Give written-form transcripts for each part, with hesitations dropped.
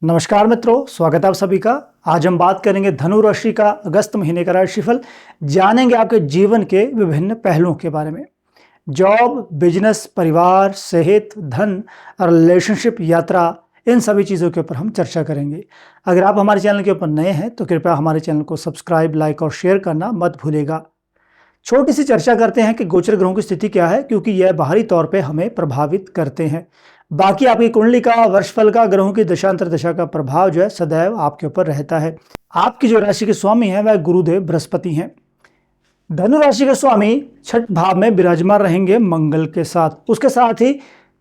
नमस्कार मित्रों, स्वागत है आप सभी का। आज हम बात करेंगे धनु राशि का अगस्त महीने का राशिफल। जानेंगे आपके जीवन के विभिन्न पहलुओं के बारे में। जॉब, बिजनेस, परिवार, सेहत, धन, रिलेशनशिप, यात्रा, इन सभी चीज़ों के ऊपर हम चर्चा करेंगे। अगर आप हमारे चैनल के ऊपर नए हैं तो कृपया हमारे चैनल को सब्सक्राइब, लाइक और शेयर करना मत भूलिएगा। छोटी सी चर्चा करते हैं कि गोचर ग्रहों की स्थिति क्या है, क्योंकि यह बाहरी तौर पे हमें प्रभावित करते हैं। बाकी आपकी कुंडली का, वर्षफल का, ग्रहों की दशांतर दशा का प्रभाव जो है सदैव आपके ऊपर रहता है। आपकी जो राशि के स्वामी हैं वह गुरुदेव बृहस्पति हैं। धनु राशि के स्वामी छठ भाव में विराजमान रहेंगे मंगल के साथ। उसके साथ ही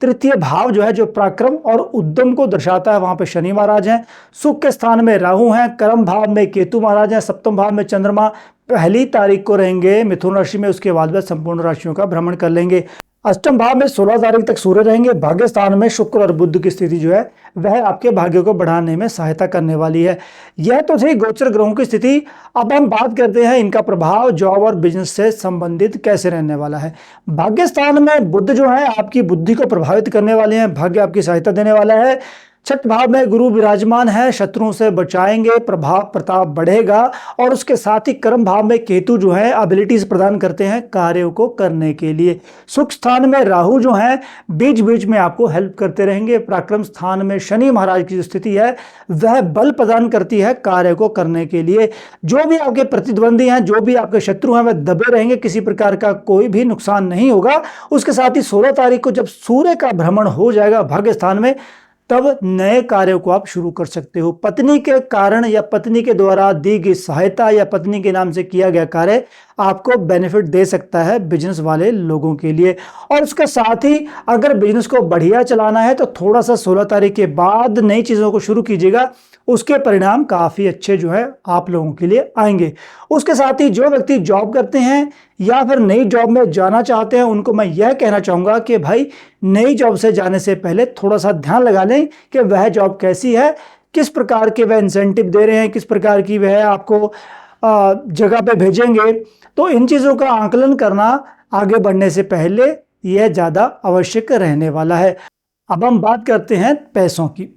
तृतीय भाव जो है, जो पराक्रम और उद्यम को दर्शाता है, वहां पे शनि महाराज हैं। सुख के स्थान में राहु हैं। कर्म भाव में केतु महाराज हैं। सप्तम भाव में चंद्रमा 1 तारीख को रहेंगे मिथुन राशि में। उसके बाद वह संपूर्ण राशियों का भ्रमण कर लेंगे। अष्टम भाव में 16 तारीख तक सूर्य रहेंगे। भाग्य स्थान में शुक्र और बुध की स्थिति जो है वह आपके भाग्य को बढ़ाने में सहायता करने वाली है। यह तो थी गोचर ग्रहों की स्थिति। अब हम बात करते हैं इनका प्रभाव जॉब और बिजनेस से संबंधित कैसे रहने वाला है। भाग्य स्थान में बुध जो है आपकी बुद्धि को प्रभावित करने वाले हैं। भाग्य आपकी सहायता देने वाला है। छठ भाव में गुरु विराजमान है, शत्रुओं से बचाएंगे, प्रभाव प्रताप बढ़ेगा। और उसके साथ ही कर्म भाव में केतु जो है एबिलिटीज प्रदान करते हैं कार्यों को करने के लिए। सुख स्थान में राहु जो है बीच बीच में आपको हेल्प करते रहेंगे। पराक्रम स्थान में शनि महाराज की जो स्थिति है वह बल प्रदान करती है कार्य को करने के लिए। जो भी आपके प्रतिद्वंदी हैं, जो भी आपके शत्रु हैं, वह दबे रहेंगे। किसी प्रकार का कोई भी नुकसान नहीं होगा। उसके साथ ही 16 तारीख को जब सूर्य का भ्रमण हो जाएगा भाग्य स्थान में, तब नए कार्यों को आप शुरू कर सकते हो। पत्नी के कारण या पत्नी के द्वारा दी गई सहायता या पत्नी के नाम से किया गया कार्य आपको बेनिफिट दे सकता है बिजनेस वाले लोगों के लिए। और उसके साथ ही अगर बिजनेस को बढ़िया चलाना है तो थोड़ा सा 16 तारीख के बाद नई चीज़ों को शुरू कीजिएगा। उसके परिणाम काफ़ी अच्छे जो है आप लोगों के लिए आएंगे। उसके साथ ही जो व्यक्ति जॉब करते हैं या फिर नई जॉब में जाना चाहते हैं, उनको मैं यह कहना चाहूँगा कि भाई नई जॉब से जाने से पहले थोड़ा सा ध्यान लगा लें कि वह जॉब कैसी है, किस प्रकार के वह इंसेंटिव दे रहे हैं, किस प्रकार की वह आपको जगह पे भेजेंगे। तो इन चीज़ों का आकलन करना आगे बढ़ने से पहले यह ज़्यादा आवश्यक रहने वाला है। अब हम बात करते हैं पैसों की।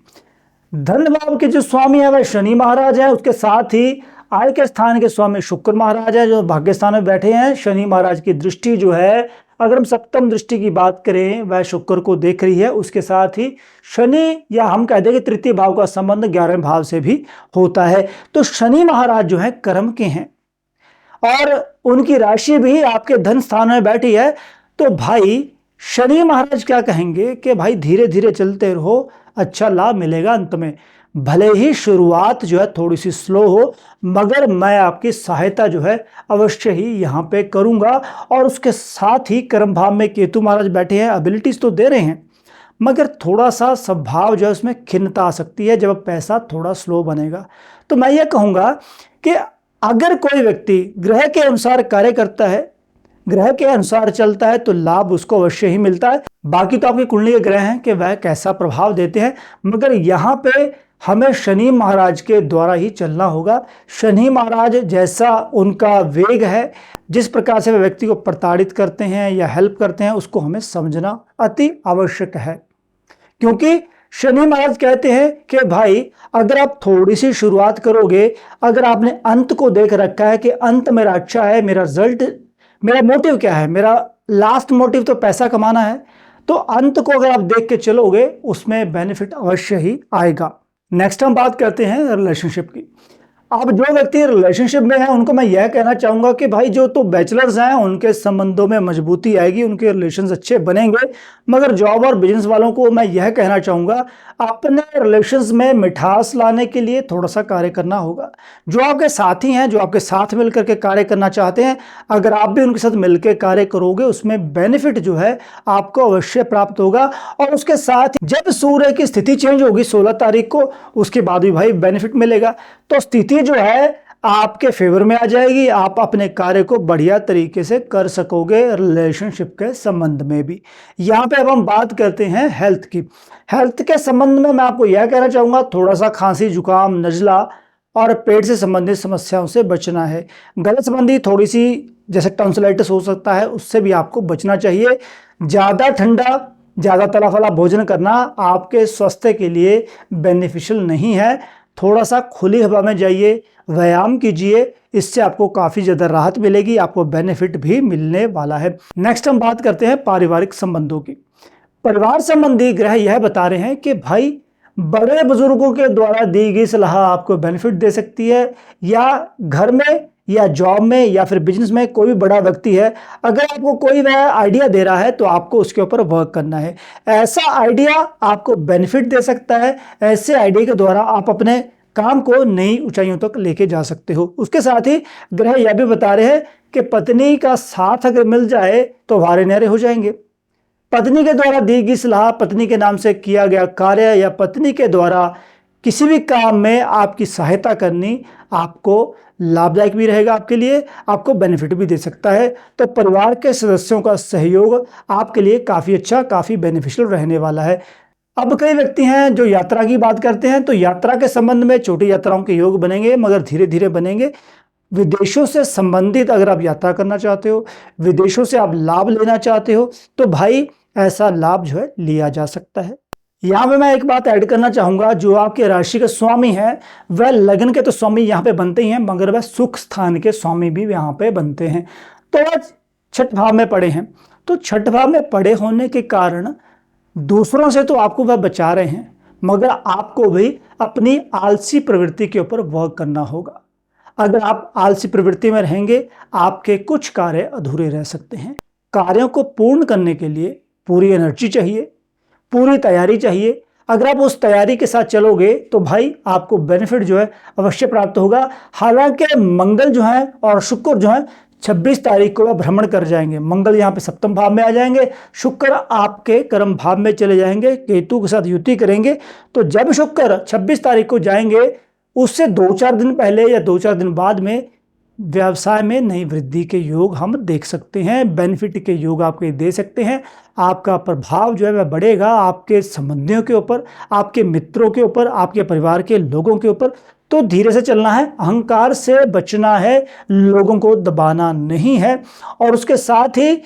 धन भाव के जो स्वामी है वह शनि महाराज है। उसके साथ ही आय के स्थान के स्वामी शुक्र महाराज है, जो भाग्य स्थान में बैठे हैं। शनि महाराज की दृष्टि जो है, अगर हम सप्तम दृष्टि की बात करें, वह शुक्र को देख रही है। उसके साथ ही शनि या हम कह दें कि तृतीय भाव का संबंध 11वें भाव से भी होता है। तो शनि महाराज जो है कर्म के हैं और उनकी राशि भी आपके धन स्थान में बैठी है। तो भाई शनि महाराज क्या कहेंगे कि भाई धीरे धीरे चलते रहो, अच्छा लाभ मिलेगा अंत में। भले ही शुरुआत जो है थोड़ी सी स्लो हो, मगर मैं आपकी सहायता जो है अवश्य ही यहाँ पे करूँगा। और उसके साथ ही कर्म भाव में केतु महाराज बैठे हैं, एबिलिटीज तो दे रहे हैं, मगर थोड़ा सा स्वभाव जो है उसमें खिन्नता आ सकती है जब पैसा थोड़ा स्लो बनेगा। तो मैं ये कहूँगा कि अगर कोई व्यक्ति ग्रह के अनुसार कार्य करता है, ग्रह के अनुसार चलता है, तो लाभ उसको अवश्य ही मिलता है। बाकी तो आपकी कुंडली के ग्रह हैं कि वह कैसा प्रभाव देते हैं, मगर यहाँ पे हमें शनि महाराज के द्वारा ही चलना होगा। शनि महाराज जैसा उनका वेग है, जिस प्रकार से वे व्यक्ति को प्रताड़ित करते हैं या हेल्प करते हैं, उसको हमें समझना अति आवश्यक है। क्योंकि शनि महाराज कहते हैं कि भाई अगर आप थोड़ी सी शुरुआत करोगे, अगर आपने अंत को देख रखा है कि अंत मेरा अच्छा है, मेरा रिजल्ट, मेरा मोटिव क्या है, मेरा लास्ट मोटिव तो पैसा कमाना है, तो अंत को अगर आप देख के चलोगे उसमें बेनिफिट अवश्य ही आएगा। नेक्स्ट हम बात करते हैं रिलेशनशिप की। अब जो व्यक्ति रिलेशनशिप में है उनको मैं यह कहना चाहूँगा कि भाई जो तो बैचलर्स हैं उनके संबंधों में मजबूती आएगी, उनके रिलेशंस अच्छे बनेंगे। मगर जॉब और बिजनेस वालों को मैं यह कहना चाहूँगा, अपने रिलेशंस में मिठास लाने के लिए थोड़ा सा कार्य करना होगा। जो आपके साथी हैं, जो आपके साथ मिलकर के कार्य करना चाहते हैं, अगर आप भी उनके साथ मिलकर कार्य करोगे उसमें बेनिफिट जो है आपको अवश्य प्राप्त होगा। और उसके साथ जब सूर्य की स्थिति चेंज होगी 16 तारीख को, उसके बाद भी भाई बेनिफिट मिलेगा। तो स्थिति जो है आपके फेवर में आ जाएगी। आप अपने कार्य को बढ़िया तरीके से कर सकोगे रिलेशनशिप के संबंध में भी। यहाँ पे अब हम बात करते हैं हेल्थ की। हेल्थ के संबंध में मैं आपको यह कहना चाहूँगा, थोड़ा सा खांसी, जुकाम, नजला और पेट से संबंधित समस्याओं से बचना है। गले संबंधी थोड़ी सी जैसे टॉन्सिलाइटिस हो सकता है, उससे भी आपको बचना चाहिए। ज़्यादा ठंडा ज़्यादा तला फला भोजन करना आपके स्वास्थ्य के लिए बेनिफिशियल नहीं है। थोड़ा सा खुली हवा में जाइए, व्यायाम कीजिए, इससे आपको काफ़ी ज़्यादा राहत मिलेगी, आपको बेनिफिट भी मिलने वाला है। नेक्स्ट हम बात करते हैं पारिवारिक संबंधों की। परिवार संबंधी ग्रह यह बता रहे हैं कि भाई बड़े बुजुर्गों के द्वारा दी गई सलाह आपको बेनिफिट दे सकती है, या घर में या जॉब में या फिर बिजनेस में कोई भी बड़ा व्यक्ति है, अगर आपको कोई वह आइडिया दे रहा है तो आपको उसके ऊपर वर्क करना है। ऐसा आइडिया आपको बेनिफिट दे सकता है, ऐसे आइडिया के द्वारा आप अपने काम को नई ऊंचाइयों तक लेके जा सकते हो। उसके साथ ही ग्रह यह भी बता रहे हैं कि पत्नी का साथ अगर मिल जाए तो वारे न्यारे हो जाएंगे। पत्नी के द्वारा दी गई सलाह, पत्नी के नाम से किया गया कार्य या पत्नी के द्वारा किसी भी काम में आपकी सहायता करनी आपको लाभदायक भी रहेगा, आपके लिए आपको बेनिफिट भी दे सकता है। तो परिवार के सदस्यों का सहयोग आपके लिए काफ़ी अच्छा, काफ़ी बेनिफिशियल रहने वाला है। अब कई व्यक्ति हैं जो यात्रा की बात करते हैं, तो यात्रा के संबंध में छोटी यात्राओं के योग बनेंगे, मगर धीरे धीरे बनेंगे। विदेशों से संबंधित अगर आप यात्रा करना चाहते हो, विदेशों से आप लाभ लेना चाहते हो, तो भाई ऐसा लाभ जो है लिया जा सकता है। यहाँ पे मैं एक बात ऐड करना चाहूंगा, जो आपके राशि के स्वामी हैं वह लगन के तो स्वामी यहाँ पे बनते ही हैं, मगर वह सुख स्थान के स्वामी भी यहाँ पे बनते हैं। तो आज छठ भाव में पड़े हैं, तो छठ भाव में पड़े होने के कारण दूसरों से तो आपको वह बचा रहे हैं, मगर आपको भी अपनी आलसी प्रवृत्ति के ऊपर वर्क करना होगा। अगर आप आलसी प्रवृत्ति में रहेंगे, आपके कुछ कार्य अधूरे रह सकते हैं। कार्यों को पूर्ण करने के लिए पूरी एनर्जी चाहिए, पूरी तैयारी चाहिए। अगर आप उस तैयारी के साथ चलोगे तो भाई आपको बेनिफिट जो है अवश्य प्राप्त होगा। हालांकि मंगल जो है और शुक्र जो है 26 तारीख को वह भ्रमण कर जाएंगे। मंगल यहाँ पे सप्तम भाव में आ जाएंगे, शुक्र आपके कर्म भाव में चले जाएंगे, केतु के साथ युति करेंगे। तो जब शुक्र 26 तारीख को जाएंगे, उससे 2-4 दिन पहले या 2-4 दिन बाद में व्यवसाय में नई वृद्धि के योग हम देख सकते हैं, बेनिफिट के योग आपके दे सकते हैं। आपका प्रभाव जो है वह बढ़ेगा आपके संबंधियों के ऊपर, आपके मित्रों के ऊपर, आपके परिवार के लोगों के ऊपर। तो धीरे से चलना है, अहंकार से बचना है, लोगों को दबाना नहीं है, और उसके साथ ही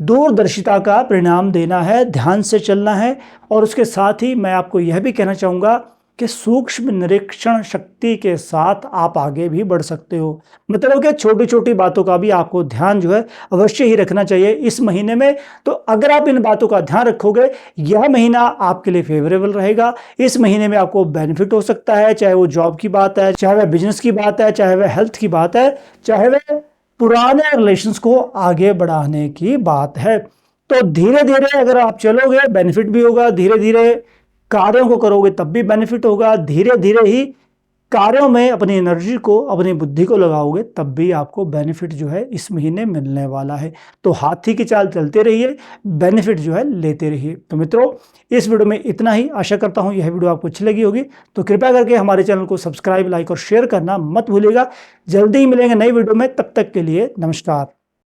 दूरदर्शिता का परिणाम देना है, ध्यान से चलना है। और उसके साथ ही मैं आपको यह भी कहना चाहूँगा कि सूक्ष्म निरीक्षण शक्ति के साथ आप आगे भी बढ़ सकते हो। मतलब कि छोटी छोटी बातों का भी आपको ध्यान जो है अवश्य ही रखना चाहिए इस महीने में। तो अगर आप इन बातों का ध्यान रखोगे, यह महीना आपके लिए फेवरेबल रहेगा। इस महीने में आपको बेनिफिट हो सकता है, चाहे वो जॉब की बात है, चाहे वह बिजनेस की बात है, चाहे वह हेल्थ की बात है, चाहे वह पुराने रिलेशंस को आगे बढ़ाने की बात है। तो धीरे धीरे अगर आप चलोगे बेनिफिट भी होगा, धीरे धीरे कार्यों को करोगे तब भी बेनिफिट होगा, धीरे धीरे ही कार्यों में अपनी एनर्जी को, अपनी बुद्धि को लगाओगे तब भी आपको बेनिफिट जो है इस महीने मिलने वाला है। तो हाथी की चाल चलते रहिए, बेनिफिट जो है लेते रहिए। तो मित्रों, इस वीडियो में इतना ही। आशा करता हूं यह वीडियो आपको अच्छी लगी होगी। तो कृपया करके हमारे चैनल को सब्सक्राइब, लाइक और शेयर करना मत भूलिएगा। जल्दी ही मिलेंगे नई वीडियो में, तब तक के लिए नमस्कार।